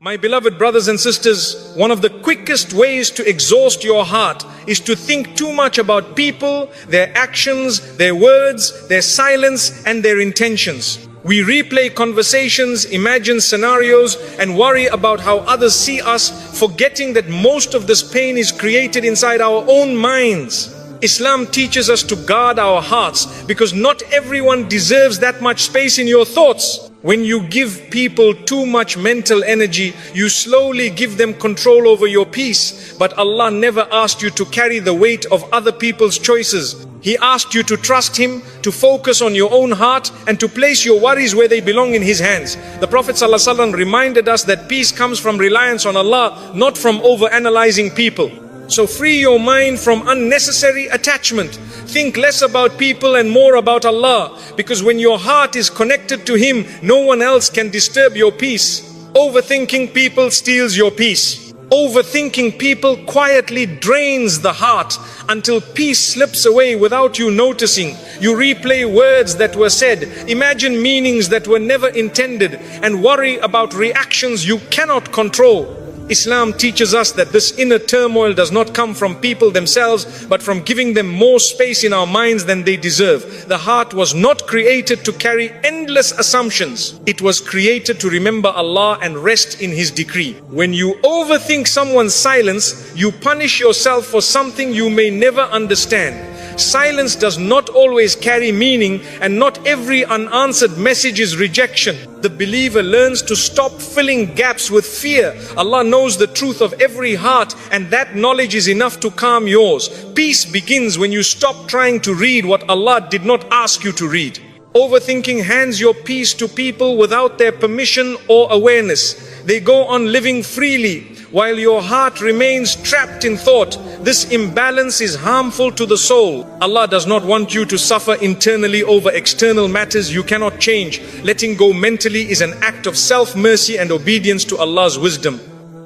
My beloved brothers and sisters, one of the quickest ways to exhaust your heart is to think too much about people, their actions, their words, their silence, and their intentions. We replay conversations, imagine scenarios, and worry about how others see us, forgetting that most of this pain is created inside our own minds. Islam teaches us to guard our hearts because not everyone deserves that much space in your thoughts. When you give people too much mental energy, you slowly give them control over your peace. But Allah never asked you to carry the weight of other people's choices. He asked you to trust Him, to focus on your own heart, and to place your worries where they belong, in His hands. The Prophet ﷺ reminded us that peace comes from reliance on Allah, not from over-analyzing people. So free your mind from unnecessary attachment. Think less about people and more about Allah, because when your heart is connected to Him, no one else can disturb your peace. Overthinking people steals your peace. Overthinking people quietly drains the heart until peace slips away without you noticing. You replay words that were said, imagine meanings that were never intended, and worry about reactions you cannot control. Islam teaches us that this inner turmoil does not come from people themselves, but from giving them more space in our minds than they deserve. The heart was not created to carry endless assumptions. It was created to remember Allah and rest in His decree. When you overthink someone's silence, you punish yourself for something you may never understand. Silence does not always carry meaning, and not every unanswered message is rejection. The believer learns to stop filling gaps with fear. Allah knows the truth of every heart, and that knowledge is enough to calm yours. Peace begins when you stop trying to read what Allah did not ask you to read. Overthinking hands your peace to people without their permission or awareness. They go on living freely while your heart remains trapped in thought. This imbalance is harmful to the soul. Allah does not want you to suffer internally over external matters you cannot change. Letting go mentally is an act of self-mercy and obedience to Allah's wisdom.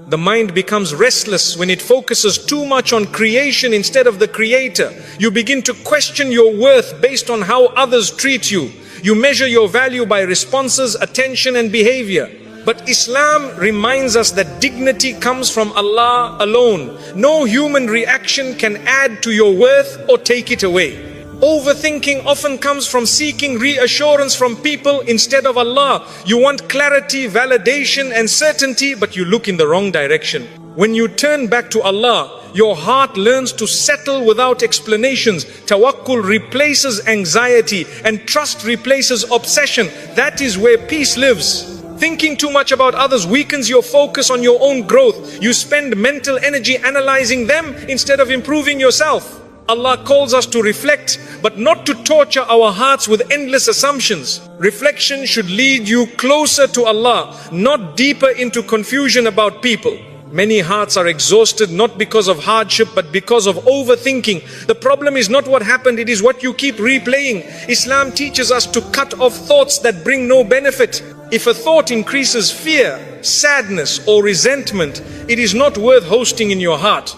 The mind becomes restless when it focuses too much on creation instead of the Creator. You begin to question your worth based on how others treat you. You measure your value by responses, attention, and behavior. But Islam reminds us that dignity comes from Allah alone. No human reaction can add to your worth or take it away. Overthinking often comes from seeking reassurance from people instead of Allah. You want clarity, validation, and certainty, but you look in the wrong direction. When you turn back to Allah, your heart learns to settle without explanations. Tawakkul replaces anxiety, and trust replaces obsession. That is where peace lives. Thinking too much about others weakens your focus on your own growth. You spend mental energy analyzing them instead of improving yourself. Allah calls us to reflect, but not to torture our hearts with endless assumptions. Reflection should lead you closer to Allah, not deeper into confusion about people. Many hearts are exhausted not because of hardship but because of overthinking. The problem is not what happened, it is what you keep replaying. Islam teaches us to cut off thoughts that bring no benefit. If a thought increases fear, sadness, or resentment, it is not worth hosting in your heart.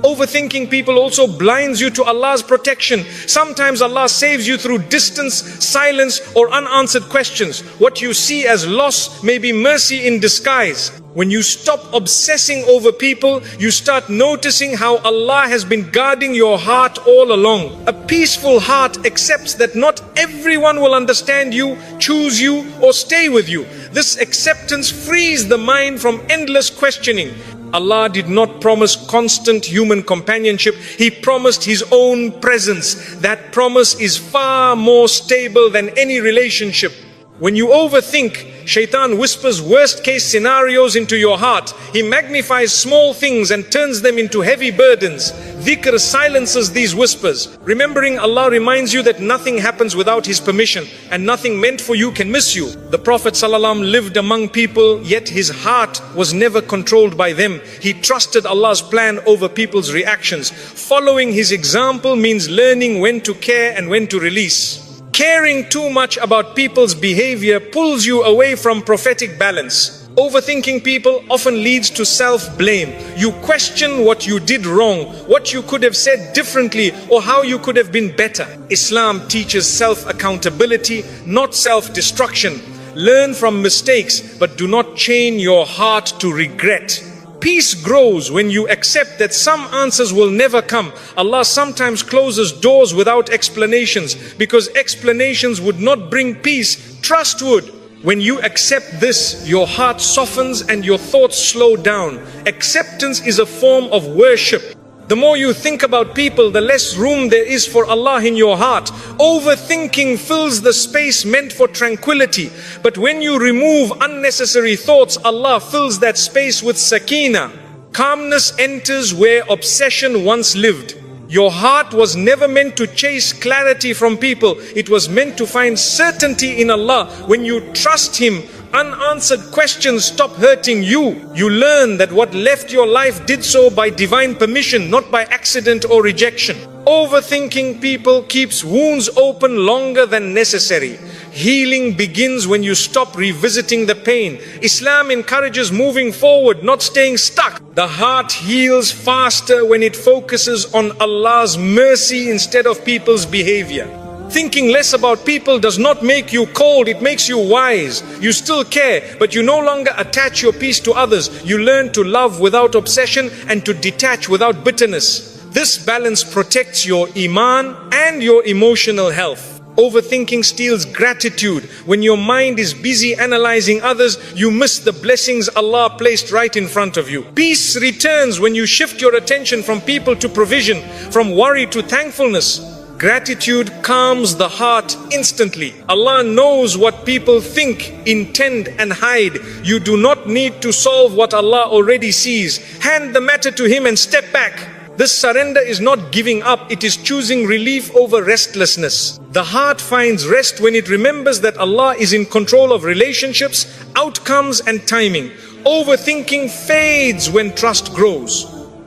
Overthinking people also blinds you to Allah's protection. Sometimes Allah saves you through distance, silence, or unanswered questions. What you see as loss may be mercy in disguise. When you stop obsessing over people, you start noticing how Allah has been guarding your heart all along. A peaceful heart accepts that not everyone will understand you, choose you, or stay with you. This acceptance frees the mind from endless questioning. Allah did not promise constant human companionship. He promised His own presence. That promise is far more stable than any relationship. When you overthink, Shaitan whispers worst-case scenarios into your heart. He magnifies small things and turns them into heavy burdens. Dhikr silences these whispers. Remembering Allah reminds you that nothing happens without His permission, and nothing meant for you can miss you. The Prophet ﷺ lived among people, yet his heart was never controlled by them. He trusted Allah's plan over people's reactions. Following his example means learning when to care and when to release. Caring too much about people's behavior pulls you away from prophetic balance. Overthinking people often leads to self-blame. You question what you did wrong, what you could have said differently, or how you could have been better. Islam teaches self-accountability, not self-destruction. Learn from mistakes, but do not chain your heart to regret. Peace grows when you accept that some answers will never come. Allah sometimes closes doors without explanations, because explanations would not bring peace. Trust would. When you accept this, your heart softens and your thoughts slow down. Acceptance is a form of worship. The more you think about people, the less room there is for Allah in your heart. Overthinking fills the space meant for tranquility. But when you remove unnecessary thoughts, Allah fills that space with sakina. Calmness enters where obsession once lived. Your heart was never meant to chase clarity from people. It was meant to find certainty in Allah. When you trust Him, unanswered questions stop hurting you. You learn that what left your life did so by divine permission, not by accident or rejection. Overthinking people keeps wounds open longer than necessary. Healing begins when you stop revisiting the pain. Islam encourages moving forward, not staying stuck. The heart heals faster when it focuses on Allah's mercy instead of people's behavior. Thinking less about people does not make you cold, it makes you wise. You still care, but you no longer attach your peace to others. You learn to love without obsession and to detach without bitterness. This balance protects your iman and your emotional health. Overthinking steals gratitude. When your mind is busy analyzing others, you miss the blessings Allah placed right in front of you. Peace returns when you shift your attention from people to provision, from worry to thankfulness. Gratitude calms the heart instantly. Allah knows what people think, intend and hide. You do not need to solve what Allah already sees. Hand the matter to Him and step back. This surrender is not giving up, it is choosing relief over restlessness. The heart finds rest when it remembers that Allah is in control of relationships, outcomes and timing. Overthinking fades when trust grows.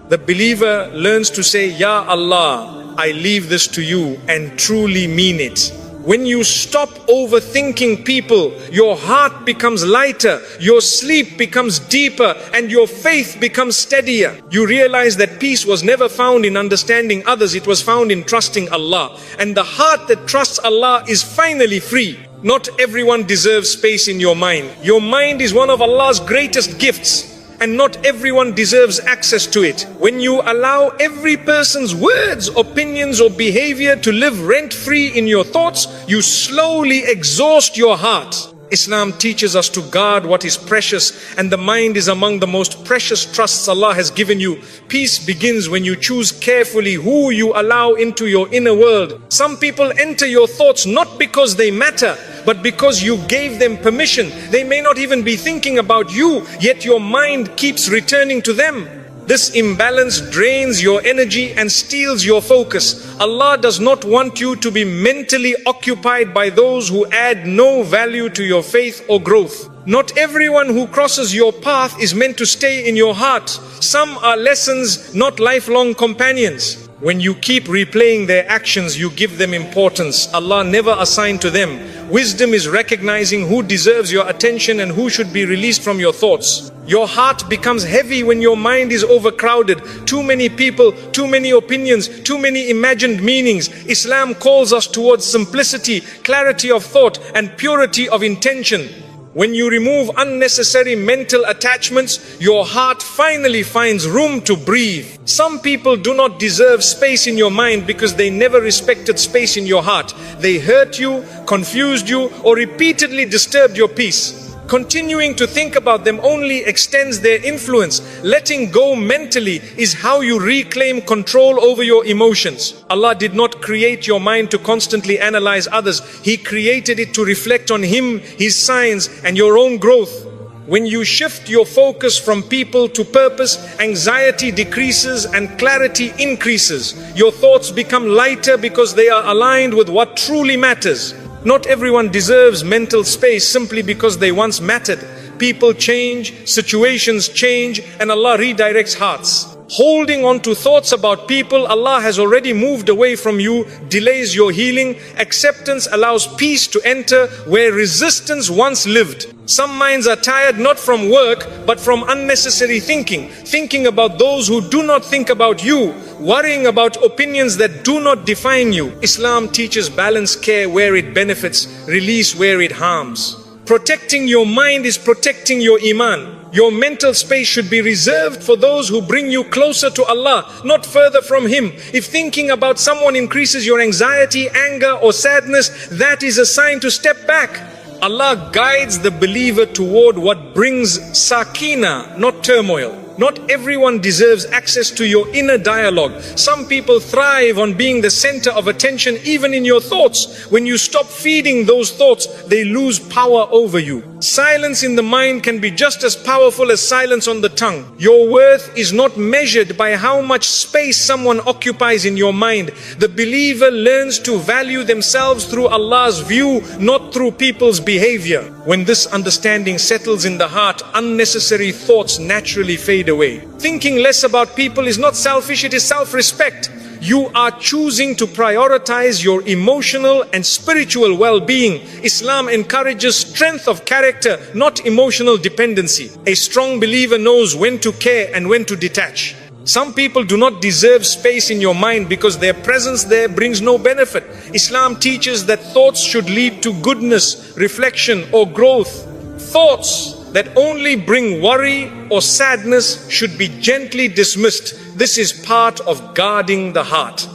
The believer learns to say, Ya Allah, I leave this to you, and truly mean it. When you stop overthinking people, your heart becomes lighter, your sleep becomes deeper, and your faith becomes steadier. You realize that peace was never found in understanding others, it was found in trusting Allah. And the heart that trusts Allah is finally free. Not everyone deserves space in your mind. Your mind is one of Allah's greatest gifts, and not everyone deserves access to it. When you allow every person's words, opinions or behavior to live rent-free in your thoughts, you slowly exhaust your heart. Islam teaches us to guard what is precious, and the mind is among the most precious trusts Allah has given you. Peace begins when you choose carefully who you allow into your inner world. Some people enter your thoughts not because they matter, but because you gave them permission. They may not even be thinking about you, yet your mind keeps returning to them. This imbalance drains your energy and steals your focus. Allah does not want you to be mentally occupied by those who add no value to your faith or growth. Not everyone who crosses your path is meant to stay in your heart. Some are lessons, not lifelong companions. When you keep replaying their actions, you give them importance Allah never assigned to them. Wisdom is recognizing who deserves your attention and who should be released from your thoughts. Your heart becomes heavy when your mind is overcrowded. Too many people, too many opinions, too many imagined meanings. Islam calls us towards simplicity, clarity of thought, and purity of intention. When you remove unnecessary mental attachments, your heart finally finds room to breathe. Some people do not deserve space in your mind because they never respected space in your heart. They hurt you, confused you, or repeatedly disturbed your peace. Continuing to think about them only extends their influence. Letting go mentally is how you reclaim control over your emotions. Allah did not create your mind to constantly analyze others. He created it to reflect on Him, His signs, and your own growth. When you shift your focus from people to purpose, anxiety decreases and clarity increases. Your thoughts become lighter because they are aligned with what truly matters. Not everyone deserves mental space simply because they once mattered. People change, situations change, and Allah redirects hearts. Holding on to thoughts about people Allah has already moved away from you delays your healing. Acceptance allows peace to enter where resistance once lived. Some minds are tired not from work but from unnecessary thinking. Thinking about those who do not think about you. Worrying about opinions that do not define you. Islam teaches balance care where it benefits, release where it harms. Protecting your mind is protecting your iman. Your mental space should be reserved for those who bring you closer to Allah, not further from Him. If thinking about someone increases your anxiety, anger or sadness, that is a sign to step back. Allah guides the believer toward what brings sakina, not turmoil. Not everyone deserves access to your inner dialogue. Some people thrive on being the center of attention even in your thoughts. When you stop feeding those thoughts, they lose power over you. Silence in the mind can be just as powerful as silence on the tongue. Your worth is not measured by how much space someone occupies in your mind. The believer learns to value themselves through Allah's view, not through people's behavior. When this understanding settles in the heart, unnecessary thoughts naturally fade away. Thinking less about people is not selfish, it is self-respect. You are choosing to prioritize your emotional and spiritual well-being. Islam encourages strength of character, not emotional dependency. A strong believer knows when to care and when to detach. Some people do not deserve space in your mind because their presence there brings no benefit. Islam teaches that thoughts should lead to goodness, reflection or growth. Thoughts that only bring worry or sadness should be gently dismissed. This is part of guarding the heart.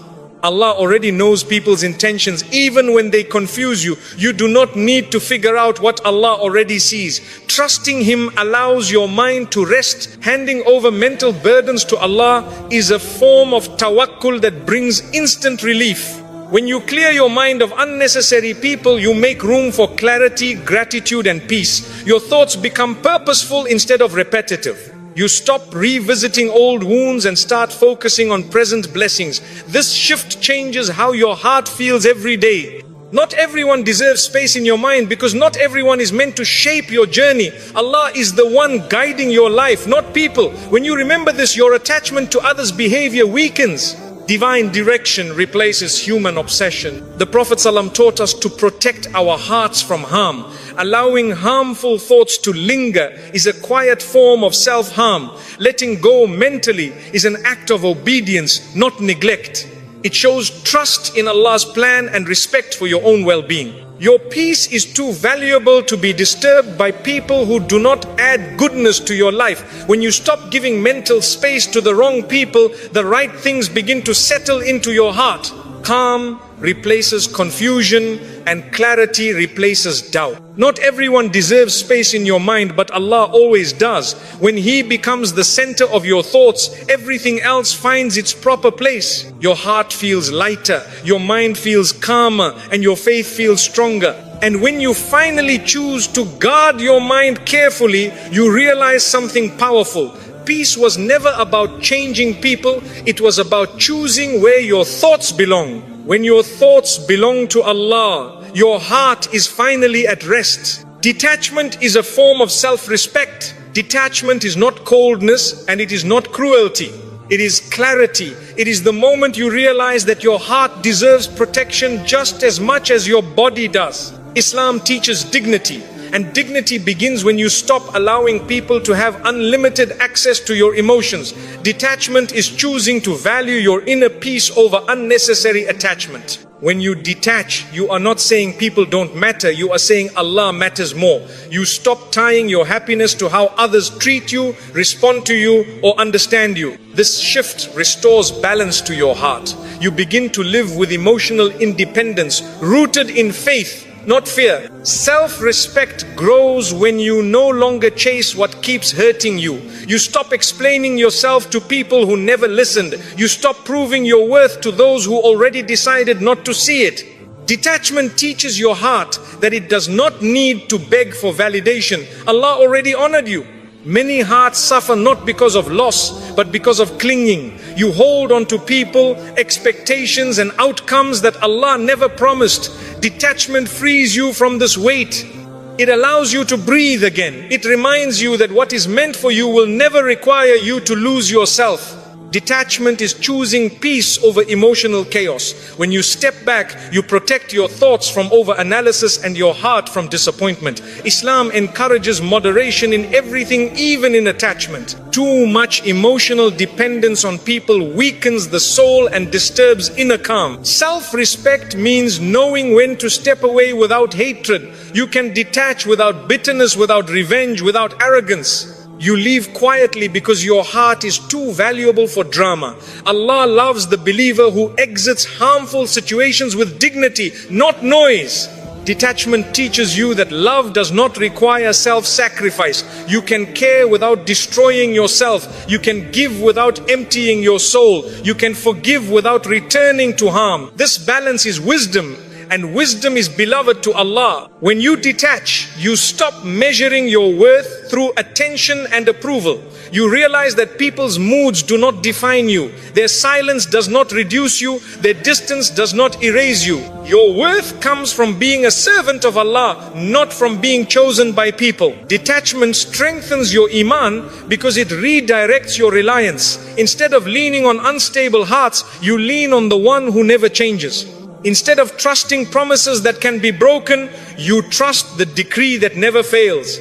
Allah already knows people's intentions even when they confuse you. You do not need to figure out what Allah already sees. Trusting Him allows your mind to rest. Handing over mental burdens to Allah is a form of tawakkul that brings instant relief. When you clear your mind of unnecessary people, you make room for clarity, gratitude and peace. Your thoughts become purposeful instead of repetitive. You stop revisiting old wounds and start focusing on present blessings. This shift changes how your heart feels every day. Not everyone deserves space in your mind because not everyone is meant to shape your journey. Allah is the one guiding your life, not people. When you remember this, your attachment to others' behavior weakens. Divine direction replaces human obsession. The Prophet ﷺ taught us to protect our hearts from harm. Allowing harmful thoughts to linger is a quiet form of self-harm. Letting go mentally is an act of obedience, not neglect. It shows trust in Allah's plan and respect for your own well-being. Your peace is too valuable to be disturbed by people who do not add goodness to your life. When you stop giving mental space to the wrong people, the right things begin to settle into your heart. Calm replaces confusion and clarity replaces doubt. Not everyone deserves space in your mind, but Allah always does. When He becomes the center of your thoughts, everything else finds its proper place. Your heart feels lighter, your mind feels calmer, and your faith feels stronger. And when you finally choose to guard your mind carefully, you realize something powerful. Peace was never about changing people, it was about choosing where your thoughts belong. When your thoughts belong to Allah, your heart is finally at rest. Detachment is a form of self-respect. Detachment is not coldness and it is not cruelty. It is clarity. It is the moment you realize that your heart deserves protection just as much as your body does. Islam teaches dignity. And dignity begins when you stop allowing people to have unlimited access to your emotions. Detachment is choosing to value your inner peace over unnecessary attachment. When you detach, you are not saying people don't matter, you are saying Allah matters more. You stop tying your happiness to how others treat you, respond to you, or understand you. This shift restores balance to your heart. You begin to live with emotional independence, rooted in faith, not fear. Self-respect grows when you no longer chase what keeps hurting you. You stop explaining yourself to people who never listened. You stop proving your worth to those who already decided not to see it. Detachment teaches your heart that it does not need to beg for validation. Allah already honored you. Many hearts suffer not because of loss, but because of clinging. You hold on to people, expectations and outcomes that Allah never promised. Detachment frees you from this weight. It allows you to breathe again. It reminds you that what is meant for you will never require you to lose yourself. Detachment is choosing peace over emotional chaos. When you step back, you protect your thoughts from over-analysis and your heart from disappointment. Islam encourages moderation in everything, even in attachment. Too much emotional dependence on people weakens the soul and disturbs inner calm. Self-respect means knowing when to step away without hatred. You can detach without bitterness, without revenge, without arrogance. You leave quietly because your heart is too valuable for drama. Allah loves the believer who exits harmful situations with dignity, not noise. Detachment teaches you that love does not require self-sacrifice. You can care without destroying yourself. You can give without emptying your soul. You can forgive without returning to harm. This balance is wisdom, and wisdom is beloved to Allah. When you detach, you stop measuring your worth through attention and approval. You realize that people's moods do not define you. Their silence does not reduce you. Their distance does not erase you. Your worth comes from being a servant of Allah, not from being chosen by people. Detachment strengthens your iman because it redirects your reliance. Instead of leaning on unstable hearts, you lean on the one who never changes. Instead of trusting promises that can be broken, you trust the decree that never fails.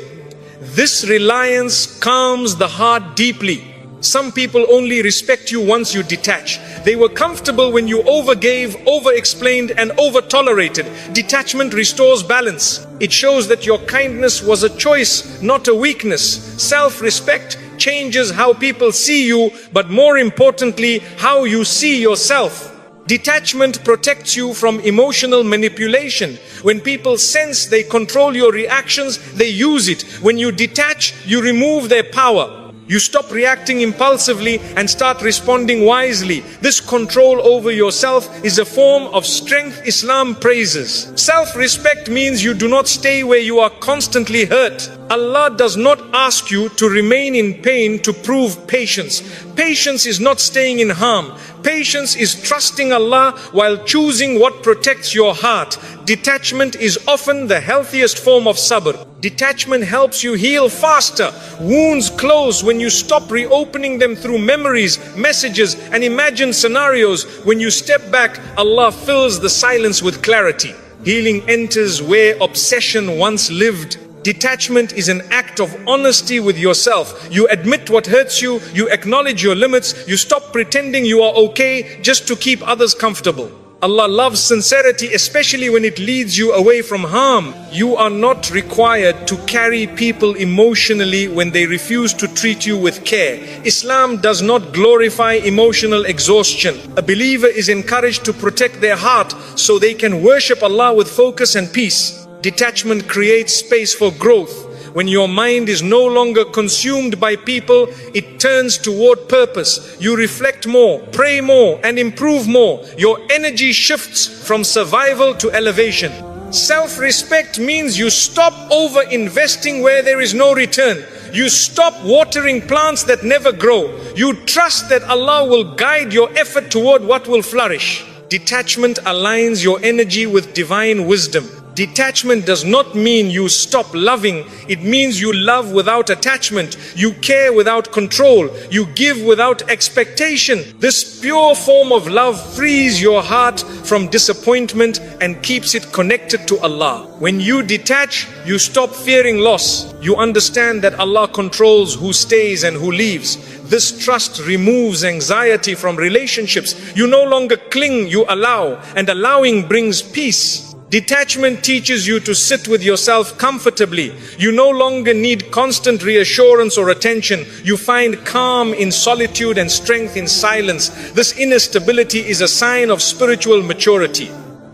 This reliance calms the heart deeply. Some people only respect you once you detach. They were comfortable when you overgave, over-explained, and over-tolerated. Detachment restores balance. It shows that your kindness was a choice, not a weakness. Self-respect changes how people see you, but more importantly, how you see yourself. Detachment protects you from emotional manipulation. When people sense they control your reactions, they use it. When you detach, you remove their power. You stop reacting impulsively and start responding wisely. This control over yourself is a form of strength Islam praises. Self-respect means you do not stay where you are constantly hurt. Allah does not ask you to remain in pain to prove patience. Patience is not staying in harm. Patience is trusting Allah while choosing what protects your heart. Detachment is often the healthiest form of sabr. Detachment helps you heal faster. Wounds close when you stop reopening them through memories, messages, and imagined scenarios. When you step back, Allah fills the silence with clarity. Healing enters where obsession once lived. Detachment is an act of honesty with yourself. You admit what hurts you, you acknowledge your limits, you stop pretending you are okay just to keep others comfortable. Allah loves sincerity, especially when it leads you away from harm. You are not required to carry people emotionally when they refuse to treat you with care. Islam does not glorify emotional exhaustion. A believer is encouraged to protect their heart so they can worship Allah with focus and peace. Detachment creates space for growth. When your mind is no longer consumed by people, it turns toward purpose. You reflect more, pray more, and improve more. Your energy shifts from survival to elevation. Self-respect means you stop over-investing where there is no return. You stop watering plants that never grow. You trust that Allah will guide your effort toward what will flourish. Detachment aligns your energy with divine wisdom. Detachment does not mean you stop loving. It means you love without attachment. You care without control. You give without expectation. This pure form of love frees your heart from disappointment and keeps it connected to Allah. When you detach, you stop fearing loss. You understand that Allah controls who stays and who leaves. This trust removes anxiety from relationships. You no longer cling, you allow, and allowing brings peace. Detachment teaches you to sit with yourself comfortably. You no longer need constant reassurance or attention. You find calm in solitude and strength in silence. This inner stability is a sign of spiritual maturity.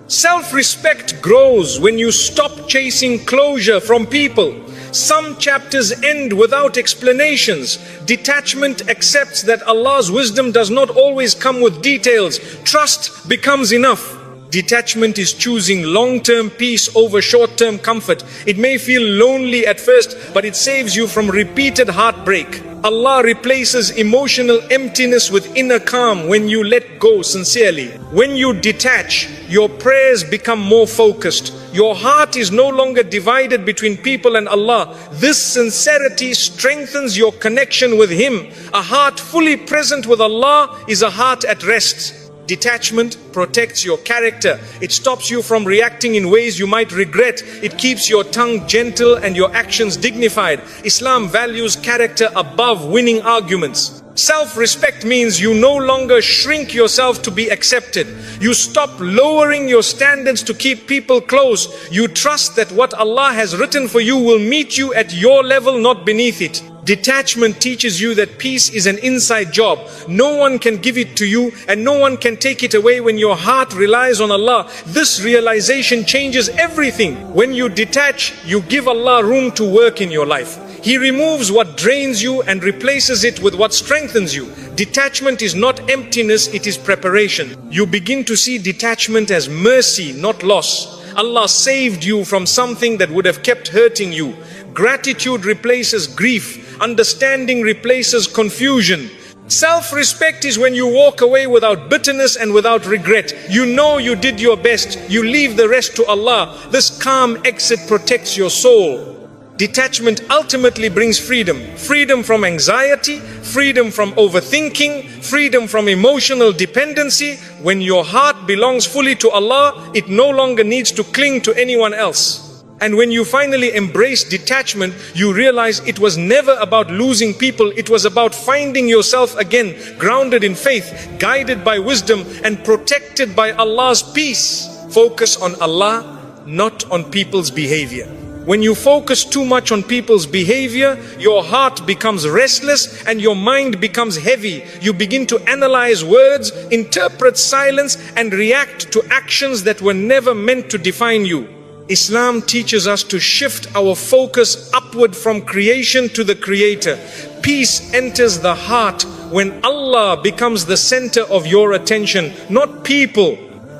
Self-respect grows when you stop chasing closure from people. Some chapters end without explanations. Detachment accepts that Allah's wisdom does not always come with details. Trust becomes enough. Detachment is choosing long-term peace over short-term comfort. It may feel lonely at first, but it saves you from repeated heartbreak. Allah replaces emotional emptiness with inner calm when you let go sincerely. When you detach, your prayers become more focused. Your heart is no longer divided between people and Allah. This sincerity strengthens your connection with Him. A heart fully present with Allah is a heart at rest. Detachment protects your character. It stops you from reacting in ways you might regret. It keeps your tongue gentle and your actions dignified. Islam values character above winning arguments. Self-respect means you no longer shrink yourself to be accepted. You stop lowering your standards to keep people close. You trust that what Allah has written for you will meet you at your level, not beneath it. Detachment teaches you that peace is an inside job. No one can give it to you and no one can take it away when your heart relies on Allah. This realization changes everything. When you detach, you give Allah room to work in your life. He removes what drains you and replaces it with what strengthens you. Detachment is not emptiness, it is preparation. You begin to see detachment as mercy, not loss. Allah saved you from something that would have kept hurting you. Gratitude replaces grief. Understanding replaces confusion. Self-respect is when you walk away without bitterness and without regret. You know you did your best. You leave the rest to Allah. This calm exit protects your soul. Detachment ultimately brings freedom. Freedom from anxiety, freedom from overthinking, freedom from emotional dependency. When your heart belongs fully to Allah, it no longer needs to cling to anyone else. And when you finally embrace detachment, you realize it was never about losing people. It was about finding yourself again, grounded in faith, guided by wisdom, and protected by Allah's peace. Focus on Allah, not on people's behavior. When you focus too much on people's behavior, your heart becomes restless and your mind becomes heavy. You begin to analyze words, interpret silence, and react to actions that were never meant to define you. Islam teaches us to shift our focus upward from creation to the Creator. Peace enters the heart when Allah becomes the center of your attention, not people.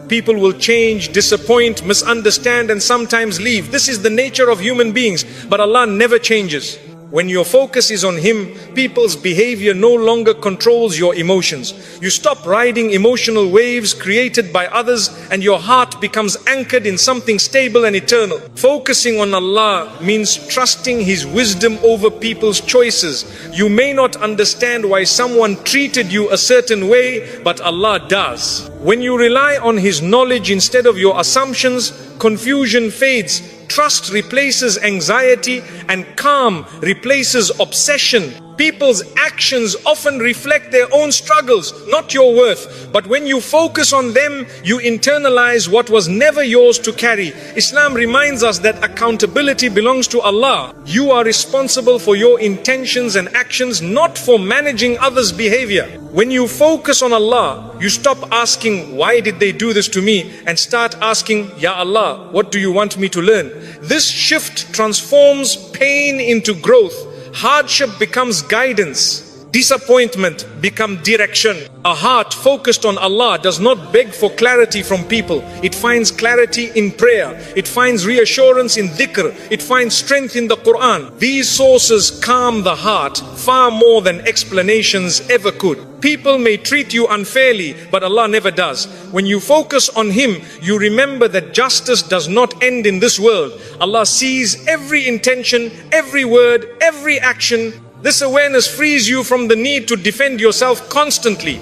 People will change, disappoint, misunderstand, and sometimes leave. This is the nature of human beings, but Allah never changes. When your focus is on Him, people's behavior no longer controls your emotions. You stop riding emotional waves created by others and your heart becomes anchored in something stable and eternal. Focusing on Allah means trusting His wisdom over people's choices. You may not understand why someone treated you a certain way, but Allah does. When you rely on His knowledge instead of your assumptions, confusion fades. Trust replaces anxiety and calm replaces obsession. People's actions often reflect their own struggles, not your worth. But when you focus on them, you internalize what was never yours to carry. Islam reminds us that accountability belongs to Allah. You are responsible for your intentions and actions, not for managing others' behavior. When you focus on Allah, you stop asking, why did they do this to me? And start asking, Ya Allah, what do you want me to learn? This shift transforms pain into growth. Hardship becomes guidance. Disappointment becomes direction. A heart focused on Allah does not beg for clarity from people. It finds clarity in prayer. It finds reassurance in dhikr. It finds strength in the Quran. These sources calm the heart far more than explanations ever could. People may treat you unfairly, but Allah never does. When you focus on Him, you remember that justice does not end in this world. Allah sees every intention, every word, every action. This awareness frees you from the need to defend yourself constantly.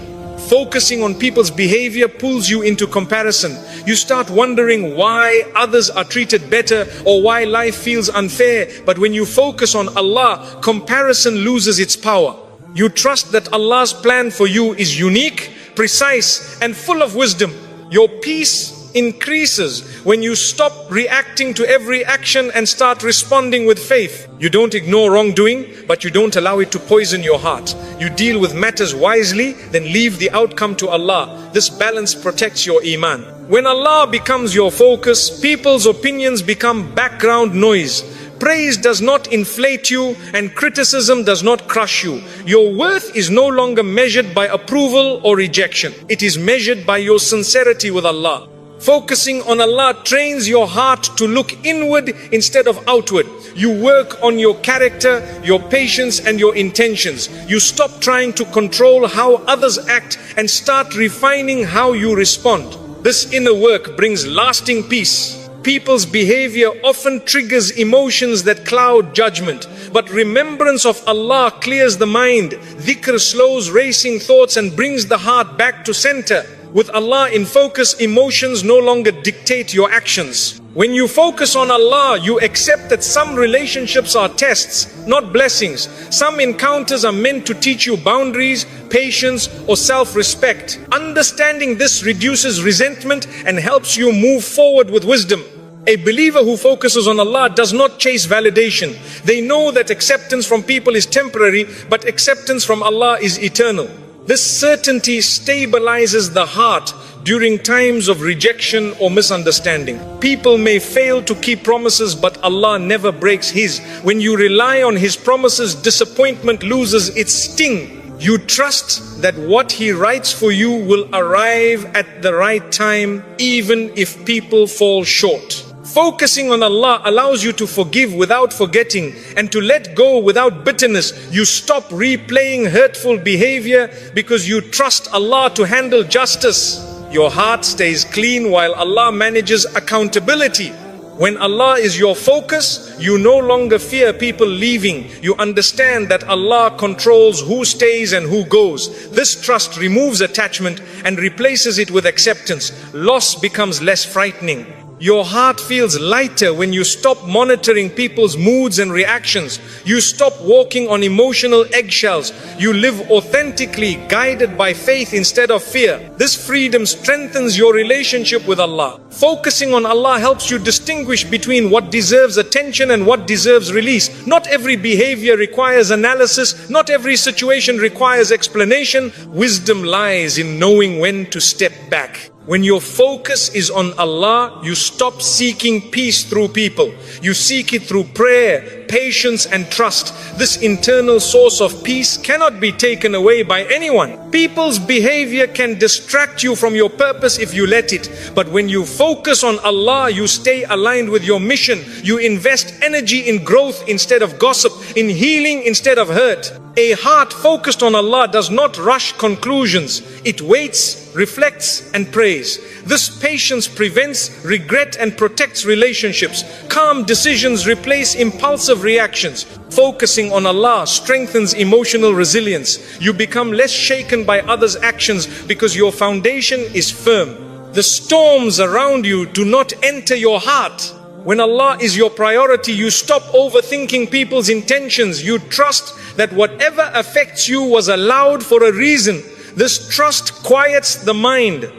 Focusing on people's behavior pulls you into comparison. You start wondering why others are treated better or why life feels unfair. But when you focus on Allah, comparison loses its power. You trust that Allah's plan for you is unique, precise, and full of wisdom. Your peace increases when you stop reacting to every action and start responding with faith. You don't ignore wrongdoing, but you don't allow it to poison your heart. You deal with matters wisely, then leave the outcome to Allah. This balance protects your iman. When Allah becomes your focus, people's opinions become background noise. Praise does not inflate you and criticism does not crush you. Your worth is no longer measured by approval or rejection. It is measured by your sincerity with Allah. Focusing on Allah trains your heart to look inward instead of outward. You work on your character, your patience and your intentions. You stop trying to control how others act and start refining how you respond. This inner work brings lasting peace. People's behavior often triggers emotions that cloud judgment, but remembrance of Allah clears the mind. Dhikr slows racing thoughts and brings the heart back to center. With Allah in focus, emotions no longer dictate your actions. When you focus on Allah, you accept that some relationships are tests, not blessings. Some encounters are meant to teach you boundaries, patience, or self-respect. Understanding this reduces resentment and helps you move forward with wisdom. A believer who focuses on Allah does not chase validation. They know that acceptance from people is temporary, but acceptance from Allah is eternal. This certainty stabilizes the heart during times of rejection or misunderstanding. People may fail to keep promises, but Allah never breaks His. When you rely on His promises, disappointment loses its sting. You trust that what He writes for you will arrive at the right time, even if people fall short. Focusing on Allah allows you to forgive without forgetting and to let go without bitterness. You stop replaying hurtful behavior because you trust Allah to handle justice. Your heart stays clean while Allah manages accountability. When Allah is your focus, you no longer fear people leaving. You understand that Allah controls who stays and who goes. This trust removes attachment and replaces it with acceptance. Loss becomes less frightening. Your heart feels lighter when you stop monitoring people's moods and reactions. You stop walking on emotional eggshells. You live authentically, guided by faith instead of fear. This freedom strengthens your relationship with Allah. Focusing on Allah helps you distinguish between what deserves attention and what deserves release. Not every behavior requires analysis. Not every situation requires explanation. Wisdom lies in knowing when to step back. When your focus is on Allah, you stop seeking peace through people. You seek it through prayer, patience and trust. This internal source of peace cannot be taken away by anyone. People's behavior can distract you from your purpose if you let it. But when you focus on Allah, you stay aligned with your mission. You invest energy in growth instead of gossip, in healing instead of hurt. A heart focused on Allah does not rush conclusions. It waits, reflects and prays. This patience prevents regret and protects relationships. Calm decisions replace impulsive reactions. Focusing on Allah strengthens emotional resilience. You become less shaken by others' actions because your foundation is firm. The storms around you do not enter your heart. When Allah is your priority, you stop overthinking people's intentions. You trust that whatever affects you was allowed for a reason. This trust quiets the mind.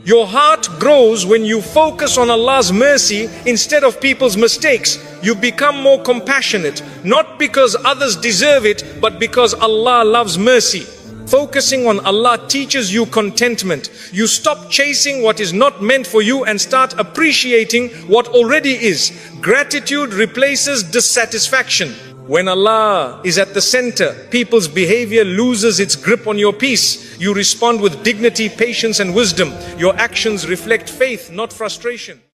Your heart grows when you focus on Allah's mercy instead of people's mistakes. You become more compassionate, not because others deserve it, but because Allah loves mercy. Focusing on Allah teaches you contentment. You stop chasing what is not meant for you and start appreciating what already is. Gratitude replaces dissatisfaction. When Allah is at the center, people's behavior loses its grip on your peace. You respond with dignity, patience and wisdom. Your actions reflect faith, not frustration.